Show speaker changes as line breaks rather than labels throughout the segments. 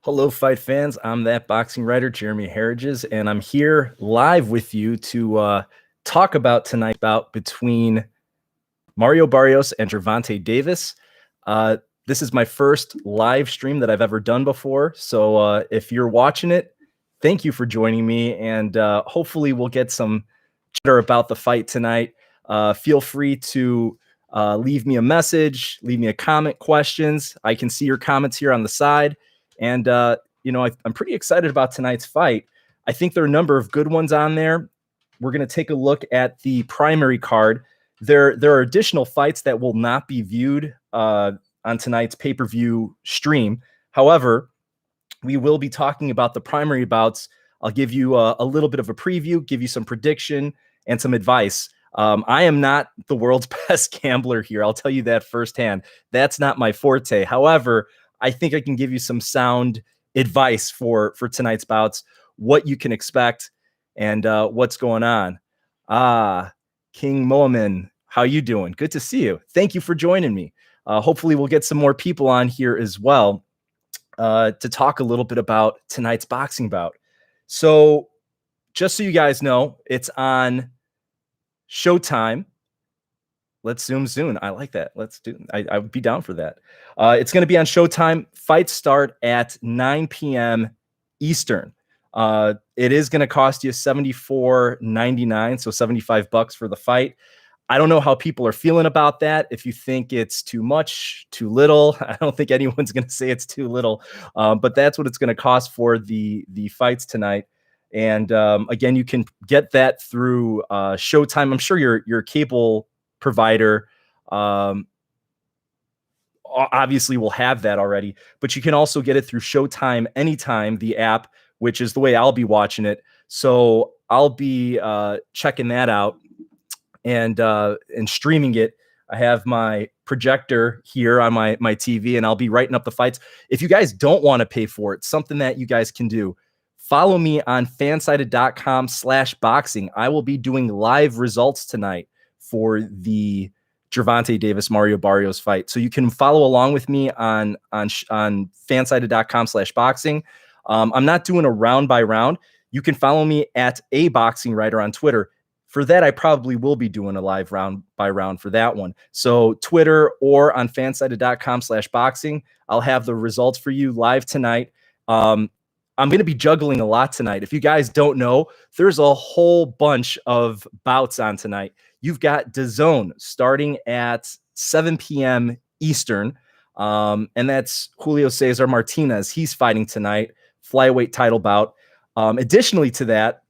Hello, fight fans. I'm that boxing writer, Jeremy Harridges, and I'm here live with you to talk about tonight's bout between Mario Barrios and Gervonta Davis. This is my first live stream that I've ever done before, so if you're watching it, thank you for joining me, and hopefully we'll get some chatter about the fight tonight. Feel free to leave me a message, leave me a comment, questions. I can see your comments here on the side. And, I'm pretty excited about tonight's fight. I think there are a number of good ones on there. We're going to take a look at the primary card. There are additional fights that will not be viewed on tonight's pay-per-view stream. However, we will be talking about the primary bouts. I'll give you a little bit of a preview, give you some prediction and some advice. I am not the world's best gambler here. I'll tell you that firsthand. That's not my forte. However, I think I can give you some sound advice for tonight's bouts, what you can expect, and what's going on. King Moamin, how you doing? Good to see you. Thank you for joining me. Hopefully we'll get some more people on here as well to talk a little bit about tonight's boxing bout. So just so you guys know, it's on Showtime. Let's zoom soon. I like that. Let's do. I would be down for that. It's going to be on Showtime. Fights start at 9 p.m. Eastern. It is going to cost you $74.99, so $75 for the fight. I don't know how people are feeling about that. If you think it's too much, too little, I don't think anyone's going to say it's too little. But that's what it's going to cost for the fights tonight. And again, you can get that through Showtime. I'm sure your cable provider obviously will have that already, but you can also get it through Showtime anytime, the app, which is the way I'll be watching it. So I'll be checking that out and streaming it. I have my projector here on my TV, and I'll be writing up the fights. If you guys don't want to pay for it, something that you guys can do, follow me on fansided.com/boxing. I will be doing live results tonight for the Gervonta Davis Mario Barrios fight. So you can follow along with me on fansided.com/boxing. I'm not doing a round by round. You can follow me at a boxing writer on Twitter. For that, I probably will be doing a live round by round for that one. So Twitter or on fansided.com/boxing, I'll have the results for you live tonight. I'm going to be juggling a lot tonight. If you guys don't know, there's a whole bunch of bouts on tonight. You've got DAZN starting at 7 p.m. Eastern, and that's Julio Cesar Martinez. He's fighting tonight, flyweight title bout. Additionally to that,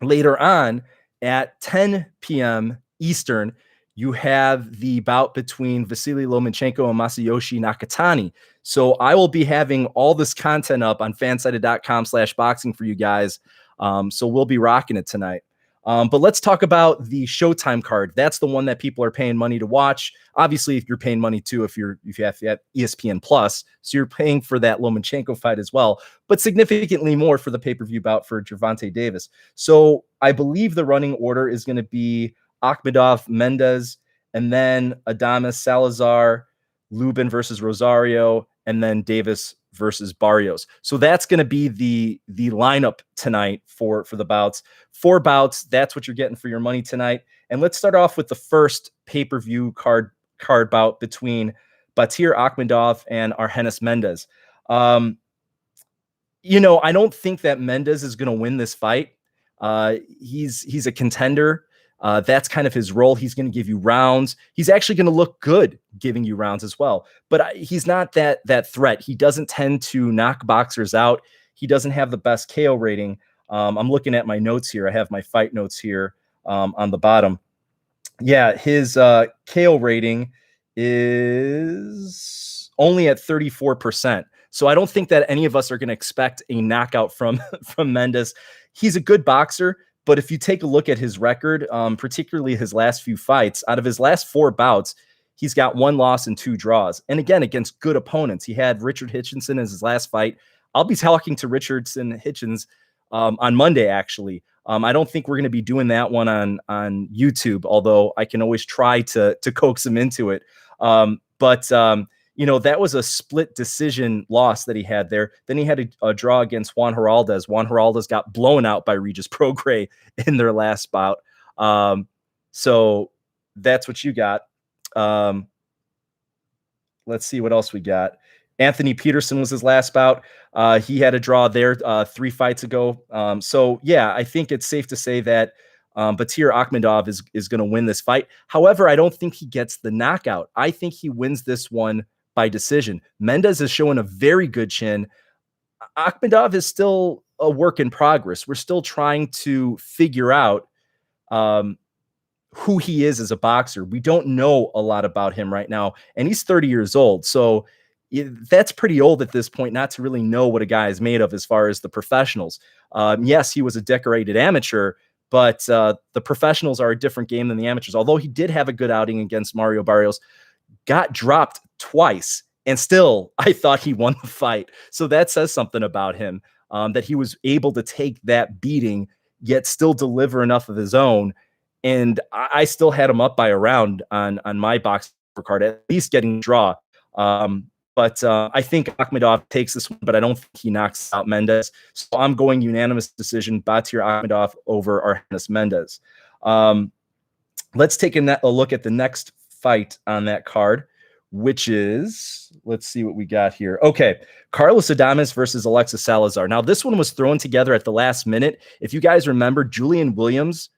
later on at 10 p.m. Eastern, you have the bout between Vasily Lomachenko and Masayoshi Nakatani. So I will be having all this content up on fansided.com/boxing for you guys. So we'll be rocking it tonight. But let's talk about the Showtime card. That's the one that people are paying money to watch. Obviously, if you're paying money too, if you have ESPN Plus, so you're paying for that Lomachenko fight as well, but significantly more for the pay-per-view bout for Gervonta Davis. So I believe the running order is going to be Akhmedov, Mendez, and then Adames, Salazar, Lubin versus Rosario, and then Davis versus Barrios. So that's going to be the lineup tonight for the bouts. 4 bouts. That's what you're getting for your money tonight. And let's start off with the first pay-per-view card bout between Batir Akhmedov and Argenis Mendez. I don't think that Mendez is going to win this fight. He's a contender. That's kind of his role. He's going to give you rounds. He's actually going to look good giving you rounds as well. But he's not that threat. He doesn't tend to knock boxers out. He doesn't have the best KO rating. I'm looking at my notes here. I have my fight notes here on the bottom. Yeah, his KO rating is only at 34%. So I don't think that any of us are going to expect a knockout from Mendez. He's a good boxer. But if you take a look at his record, particularly his last few fights, out of his last 4 bouts, he's got 1 loss and 2 draws. And again, against good opponents. He had Richard Hitchinson as his last fight. I'll be talking to Richardson Hitchens on Monday, actually. I don't think we're going to be doing that one on YouTube, although I can always try to coax him into it. But that was a split decision loss that he had there. Then he had a draw against Juan Heraldez. Juan Heraldez got blown out by Regis Prograis in their last bout. So that's what you got. Let's see what else we got. Anthony Peterson was his last bout. He had a draw there 3 fights ago. So yeah, I think it's safe to say that Batir Akhmedov is going to win this fight. However, I don't think he gets the knockout. I think he wins this one by decision. Mendes is showing a very good chin. Akhmedov is still a work in progress. We're still trying to figure out who he is as a boxer. We don't know a lot about him right now, and he's 30 years old. So that's pretty old at this point not to really know what a guy is made of as far as the professionals. Yes, he was a decorated amateur, but the professionals are a different game than the amateurs. Although he did have a good outing against Mario Barrios, got dropped twice, and still I thought he won the fight. So that says something about him, that he was able to take that beating, yet still deliver enough of his own. And I still had him up by a round on my box card, at least getting a draw. But I think Akhmedov takes this one, but I don't think he knocks out Mendes. So I'm going unanimous decision, Batir Akhmedov over Argenis Mendes. Let's take a look at the next fight on that card, which is, let's see what we got here. Okay, Carlos Adames versus Alexis Salazar. Now, this one was thrown together at the last minute. If you guys remember, Julian Williams,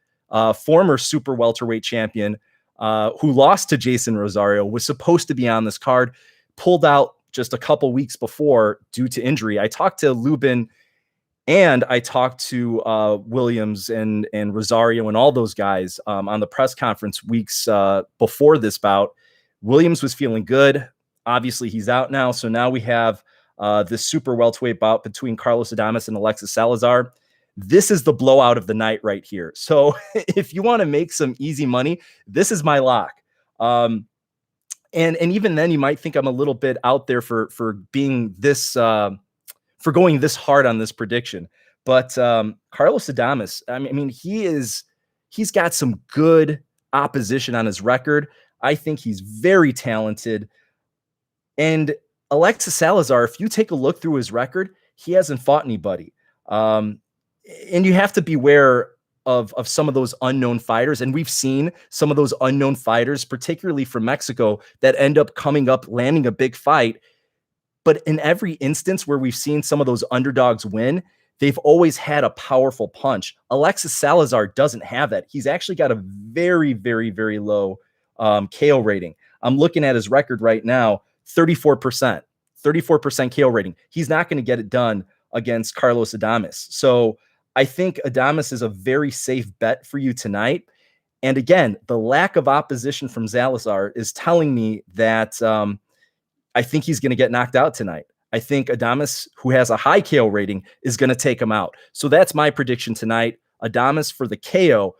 former super welterweight champion, who lost to Jason Rosario, was supposed to be on this card, pulled out just a couple weeks before due to injury. I talked to Lubin and I talked to Williams and Rosario and all those guys on the press conference weeks before this bout. Williams was feeling good. Obviously, he's out now. So now we have this super welterweight bout between Carlos Adames and Alexis Salazar. This is the blowout of the night right here. So if you want to make some easy money, this is my lock. And even then, you might think I'm a little bit out there for being this for going this hard on this prediction. But Carlos Adames, I mean, he's got some good opposition on his record. I think he's very talented. And Alexis Salazar, if you take a look through his record, he hasn't fought anybody. And you have to beware of some of those unknown fighters. And we've seen some of those unknown fighters, particularly from Mexico, that end up coming up, landing a big fight. But in every instance where we've seen some of those underdogs win, they've always had a powerful punch. Alexis Salazar doesn't have that. He's actually got a very, very, very low KO rating. I'm looking at his record right now, 34%, 34% KO rating. He's not going to get it done against Carlos Adames. So I think Adames is a very safe bet for you tonight. And again, the lack of opposition from Salazar is telling me that I think he's going to get knocked out tonight. I think Adames, who has a high KO rating, is going to take him out. So that's my prediction tonight. Adames for the KO.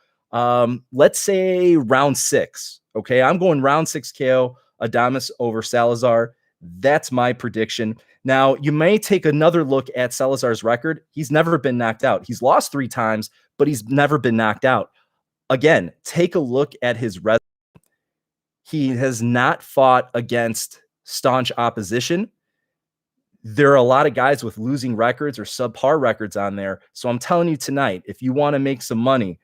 Let's say round 6. Okay, I'm going round 6 KO, Adames over Salazar. That's my prediction. Now, you may take another look at Salazar's record. He's never been knocked out. He's lost 3 times, but he's never been knocked out. Again, take a look at his resume. He has not fought against staunch opposition. There are a lot of guys with losing records or subpar records on there. So I'm telling you tonight, if you want to make some money,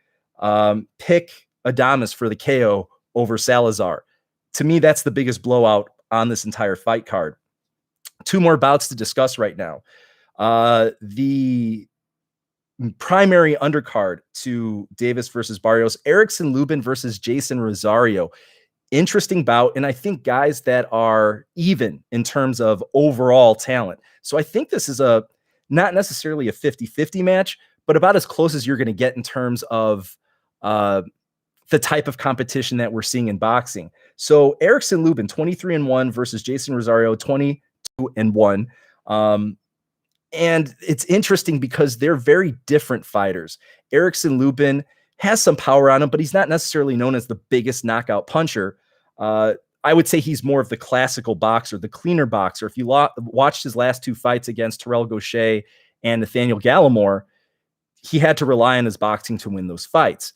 pick Adames for the KO over Salazar. To me, that's the biggest blowout on this entire fight card. 2 more bouts to discuss right now. The primary undercard to Davis versus Barrios, Erickson Lubin versus Jason Rosario. Interesting bout, and I think guys that are even in terms of overall talent. So I think this is not necessarily a 50-50 match, but about as close as you're going to get in terms of the type of competition that we're seeing in boxing. So Erickson Lubin, 23-1 versus Jason Rosario, 22-1. And it's interesting because they're very different fighters. Erickson Lubin has some power on him, but he's not necessarily known as the biggest knockout puncher. I would say he's more of the classical boxer, the cleaner boxer. If you watched his last 2 fights against Terrell Gaucher and Nathaniel Gallimore, he had to rely on his boxing to win those fights.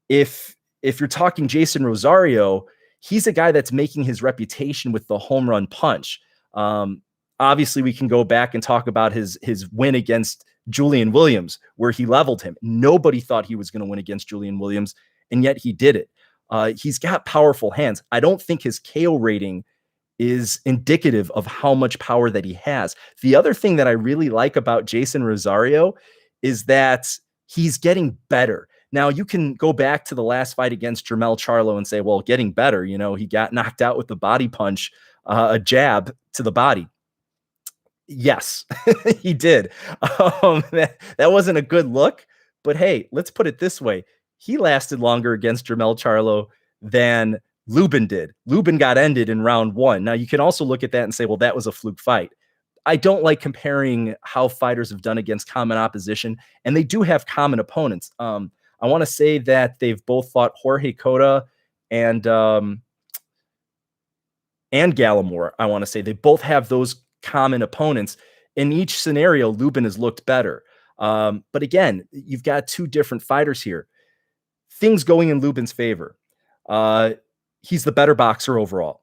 If you're talking Jason Rosario, he's a guy that's making his reputation with the home run punch. Obviously, we can go back and talk about his win against Julian Williams, where he leveled him. Nobody thought he was going to win against Julian Williams, and yet he did it. He's got powerful hands. I don't think his KO rating is indicative of how much power that he has. The other thing that I really like about Jason Rosario is that he's getting better. Now, you can go back to the last fight against Jermell Charlo and say, well, getting better, he got knocked out with the body punch, a jab to the body. Yes, he did. That wasn't a good look, but hey, let's put it this way. He lasted longer against Jermell Charlo than Lubin did. Lubin got ended in round 1. Now, you can also look at that and say, well, that was a fluke fight. I don't like comparing how fighters have done against common opposition, and they do have common opponents. I want to say that they've both fought Jorge Cota and Gallimore. I want to say they both have those common opponents. In each scenario, Lubin has looked better. But again, you've got two different fighters here. Things going in Lubin's favor. He's the better boxer overall.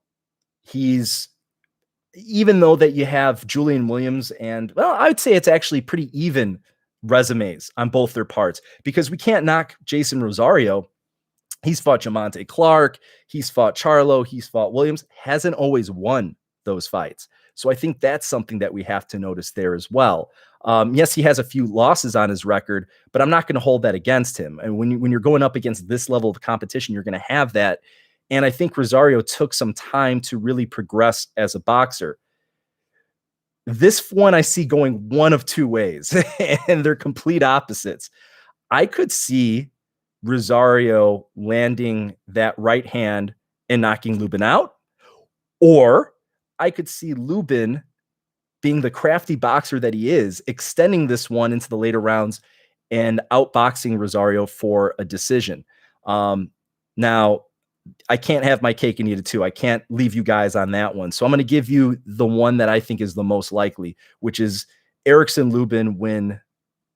Even though that you have Julian Williams and, well, I would say it's actually pretty even resumes on both their parts, because we can't knock Jason Rosario. He's fought Gervonta Clark. He's fought Charlo. He's fought Williams. Hasn't always won those fights. So I think that's something that we have to notice there as well. Yes, he has a few losses on his record, but I'm not going to hold that against him. And when you're going up against this level of competition, you're going to have that. And I think Rosario took some time to really progress as a boxer. This one I see going one of two ways, and they're complete opposites. I could see Rosario landing that right hand and knocking Lubin out, or I could see Lubin, being the crafty boxer that he is, extending this one into the later rounds and outboxing Rosario for a decision. Now, I can't have my cake and eat it too. I can't leave you guys on that one. So I'm going to give you the one that I think is the most likely, which is Erickson Lubin win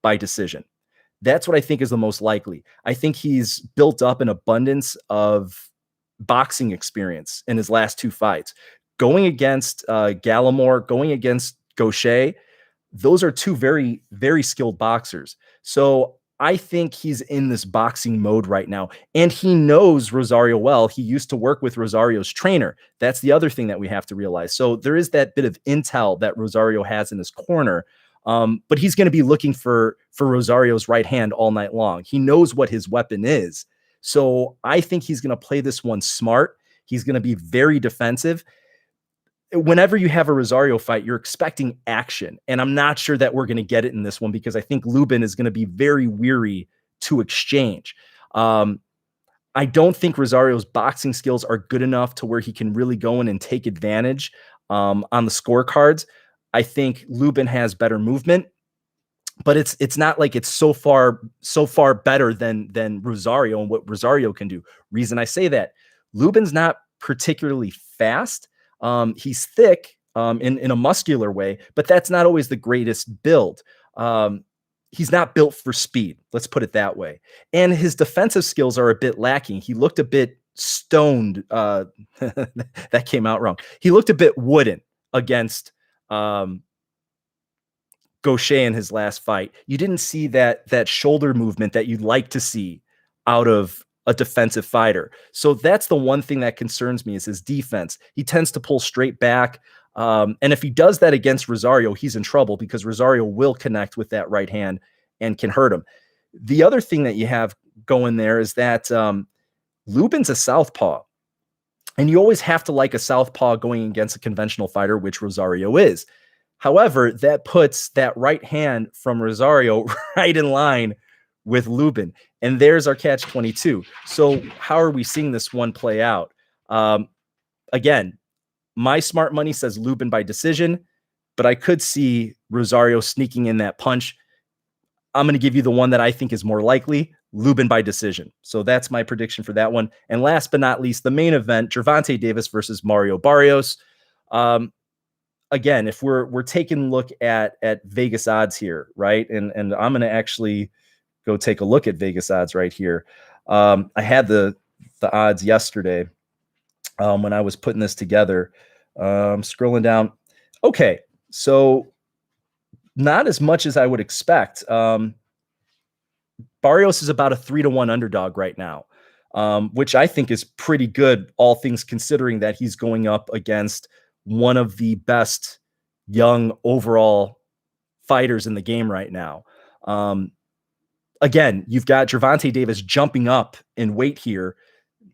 by decision. That's what I think is the most likely. I think he's built up an abundance of boxing experience in his last two fights. Going against Gallimore, going against Gaucher, those are two very, very skilled boxers. So I think he's in this boxing mode right now, and he knows Rosario well. He used to work with Rosario's trainer. That's the other thing that we have to realize. So there is that bit of intel that Rosario has in his corner, but he's going to be looking for Rosario's right hand all night long. He knows what his weapon is. So I think he's going to play this one smart. He's going to be very defensive. Whenever you have a Rosario fight, you're expecting action. And I'm not sure that we're going to get it in this one, because I think Lubin is going to be very weary to exchange. I don't think Rosario's boxing skills are good enough to where he can really go in and take advantage on the scorecards. I think Lubin has better movement, but it's not like it's so far better than Rosario and what Rosario can do. Reason I say that, Lubin's not particularly fast. He's thick in a muscular way, but that's not always the greatest build. He's not built for speed. Let's put it that way. And his defensive skills are a bit lacking. He looked a bit stoned. That came out wrong. He looked a bit wooden against Gaucher in his last fight. You didn't see that shoulder movement that you'd like to see out of a defensive fighter. So that's the one thing that concerns me, is his defense. He tends to pull straight back. And if he does that against Rosario, he's in trouble, because Rosario will connect with that right hand and can hurt him. The other thing that you have going there is that Lubin's a southpaw, and you always have to like a southpaw going against a conventional fighter, which Rosario is. However, that puts that right hand from Rosario right in line with Lubin. And there's our catch-22. So how are we seeing this one play out? Again, my smart money says Lubin by decision, but I could see Rosario sneaking in that punch. I'm going to give you the one that I think is more likely, Lubin by decision. So that's my prediction for that one. And last but not least, the main event, Gervonta Davis versus Mario Barrios. Again, if we're taking a look at Vegas odds here, right? And I'm going to actually go take a look at Vegas odds right here. I had the odds yesterday. when I was putting this together. Scrolling down. Okay, so not as much as I would expect. Barrios is about a 3-1 underdog right now, which I think is pretty good, all things considering that he's going up against one of the best young overall fighters in the game right now. Again, you've got Gervonta Davis jumping up in weight here,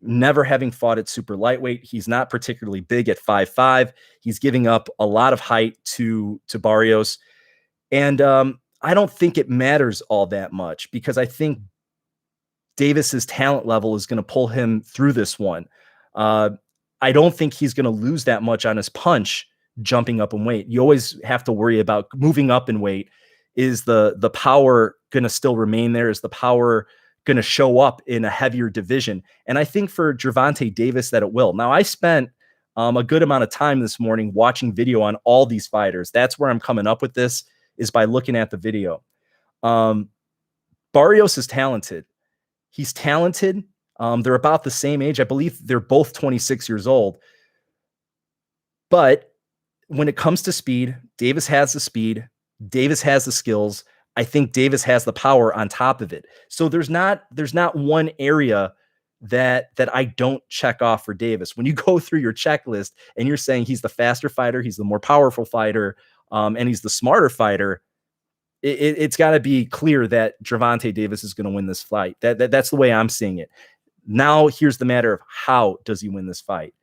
never having fought at super lightweight. He's not particularly big at 5'5". He's giving up a lot of height to Barrios. And I don't think it matters all that much because I think Davis's talent level is going to pull him through this one. I don't think he's going to lose that much on his punch jumping up in weight. You always have to worry about moving up in weight. Is the power going to still remain there? Is the power going to show up in a heavier division? And I think for Gervonta Davis that it will. Now, I spent a good amount of time this morning watching video on all these fighters. That's where I'm coming up with this, is by looking at the video. Barrios is talented. He's talented. They're about the same age. I believe they're both 26 years old. But when it comes to speed, Davis has the speed. Davis has the skills. I think Davis has the power on top of it. So there's not one area that I don't check off for Davis. When you go through your checklist and you're saying he's the faster fighter, he's the more powerful fighter, and he's the smarter fighter, it's got to be clear that Gervonta Davis is going to win this fight. That's the way I'm seeing it. Now, here's the matter of how does he win this fight?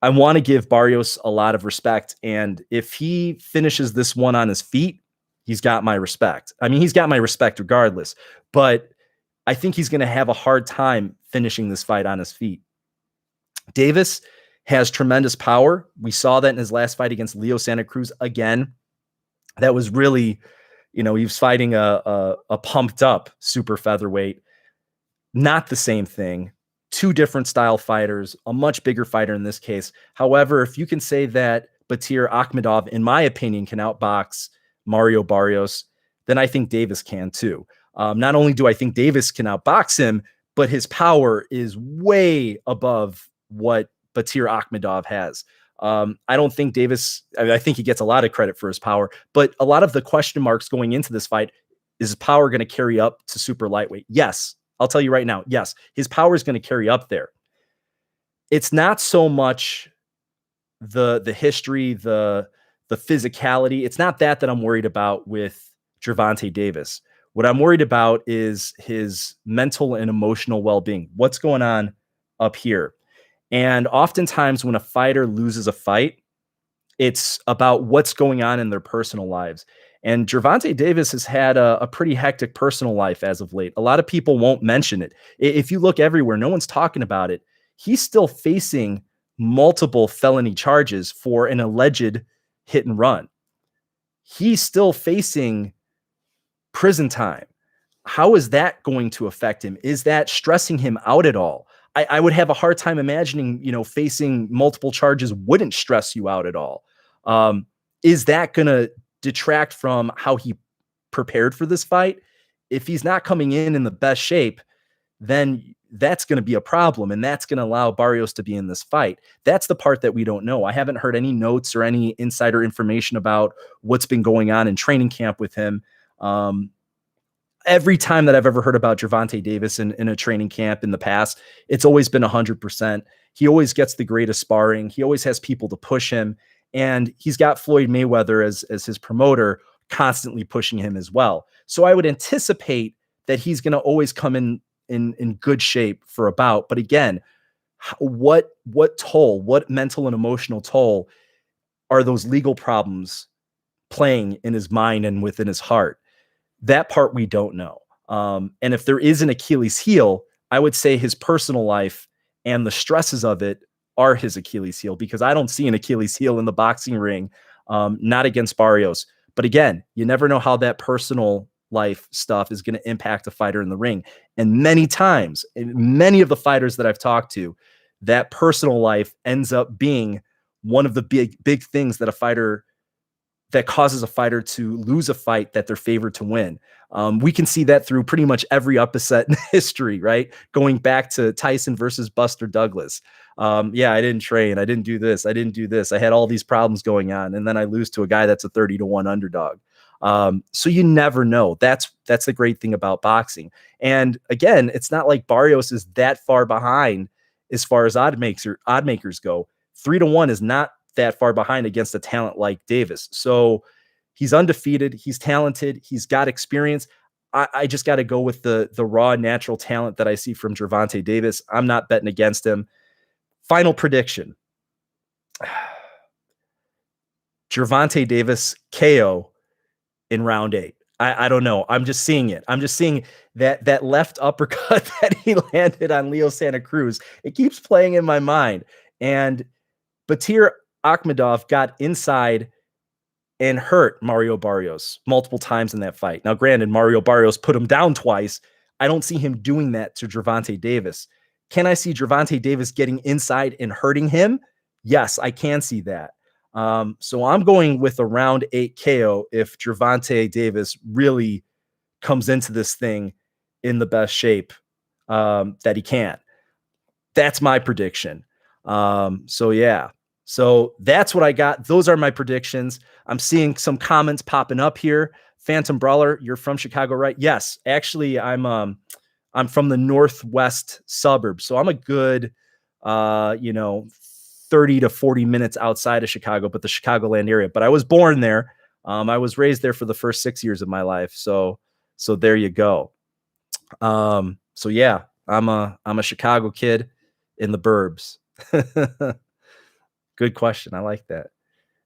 I want to give Barrios a lot of respect. And if he finishes this one on his feet, he's got my respect. I mean, he's got my respect regardless, but I think he's going to have a hard time finishing this fight on his feet. Davis has tremendous power. We saw that in his last fight against Leo Santa Cruz. Again, that was really, he was fighting a pumped up super featherweight. Not the same thing. Two different style fighters, a much bigger fighter in this case. However, if you can say that Batir Akhmedov, in my opinion, can outbox Mario Barrios, then I think Davis can too. Not only do I think Davis can outbox him, but his power is way above what Batir Akhmedov has. I don't think Davis, I think he gets a lot of credit for his power, but a lot of the question marks going into this fight, is his power going to carry up to super lightweight? Yes. I'll tell you right now, yes, his power is going to carry up there. It's not so much the history, the physicality. It's not that I'm worried about with Gervonta Davis. What I'm worried about is his mental and emotional well-being. What's going on up here? And oftentimes when a fighter loses a fight, it's about what's going on in their personal lives. And Gervonta Davis has had a pretty hectic personal life as of late. A lot of people won't mention it. If you look everywhere, no one's talking about it. He's still facing multiple felony charges for an alleged hit and run. He's still facing prison time. How is that going to affect him? Is that stressing him out at all? I would have a hard time imagining, facing multiple charges wouldn't stress you out at all. Is that going to detract from how he prepared for this fight? If he's not coming in the best shape, then that's going to be a problem, and that's going to allow Barrios to be in this fight. That's the part that we don't know. I haven't heard any notes or any insider information about what's been going on in training camp with him. Every time that I've ever heard about Gervonta Davis in a training camp in the past, it's always been 100%. He always gets the greatest sparring. He always has people to push him. And he's got Floyd Mayweather as his promoter constantly pushing him as well. So I would anticipate that he's going to always come in good shape for a bout. But again, what toll, what mental and emotional toll are those legal problems playing in his mind and within his heart? That part we don't know. And if there is an Achilles heel, I would say his personal life and the stresses of it are his Achilles heel, because I don't see an Achilles heel in the boxing ring, not against Barrios. But again, you never know how that personal life stuff is going to impact a fighter in the ring. And many times, many of the fighters that I've talked to, that personal life ends up being one of the big things that a fighter that causes a fighter to lose a fight that they're favored to win. We can see that through pretty much every upset in history, right? Going back to Tyson versus Buster Douglas. Yeah, I didn't train. I didn't do this. I didn't do this. I had all these problems going on. And then I lose to a guy that's a 30-1 underdog. So you never know. That's the great thing about boxing. And again, it's not like Barrios is that far behind as far as odd makers go. 3-1 is not that far behind against a talent like Davis. So he's undefeated. He's talented. He's got experience. I just got to go with the raw natural talent that I see from Gervonta Davis. I'm not betting against him. Final prediction. Gervonta Davis KO in round 8. I don't know. I'm just seeing it. I'm just seeing that left uppercut that he landed on Leo Santa Cruz. It keeps playing in my mind. And Batir Akhmedov got inside and hurt Mario Barrios multiple times in that fight. Now, granted, Mario Barrios put him down twice. I don't see him doing that to Gervonta Davis. Can I see Gervonta Davis getting inside and hurting him? Yes, I can see that. So I'm going with a round 8 KO if Gervonta Davis really comes into this thing in the best shape that he can. That's my prediction. So yeah. So that's what I got. Those are my predictions. I'm seeing some comments popping up here. Phantom Brawler, you're from Chicago, right? Yes. Actually, I'm from the northwest suburbs. So I'm a good 30 to 40 minutes outside of Chicago, but the Chicagoland area. But I was born there. I was raised there for the first 6 years of my life. So there you go. So yeah, I'm a Chicago kid in the burbs. Good question. I like that.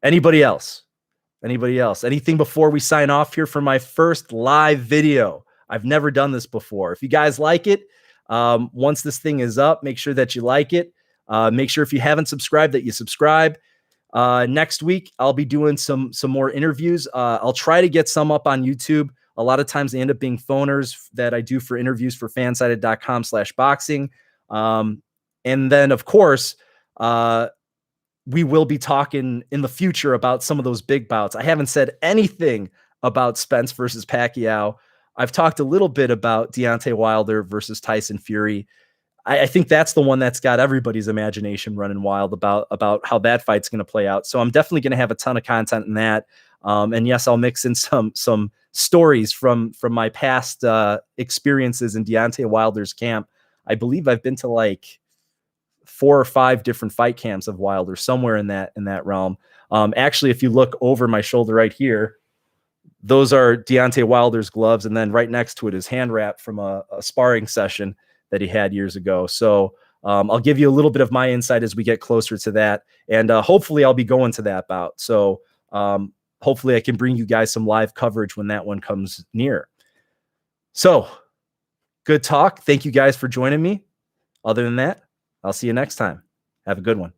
Anybody else? Anything before we sign off here for my first live video? I've never done this before. If you guys like it, once this thing is up, make sure that you like it. Make sure if you haven't subscribed that you subscribe. Next week, I'll be doing some more interviews. I'll try to get some up on YouTube. A lot of times they end up being phoners that I do for interviews for fansided.com/boxing. And then, of course, we will be talking in the future about some of those big bouts. I haven't said anything about Spence versus Pacquiao. I've talked a little bit about Deontay Wilder versus Tyson Fury. I think that's the one that's got everybody's imagination running wild about how that fight's going to play out. So I'm definitely going to have a ton of content in that. And yes, I'll mix in some stories from my past experiences in Deontay Wilder's camp. I believe I've been to like 4 or 5 different fight camps of Wilder, somewhere in that realm. Actually, if you look over my shoulder right here, those are Deontay Wilder's gloves, and then right next to it is hand wrap from a sparring session that he had years ago. So I'll give you a little bit of my insight as we get closer to that, and hopefully I'll be going to that bout. So hopefully I can bring you guys some live coverage when that one comes near. So good talk. Thank you guys for joining me. Other than that, I'll see you next time. Have a good one.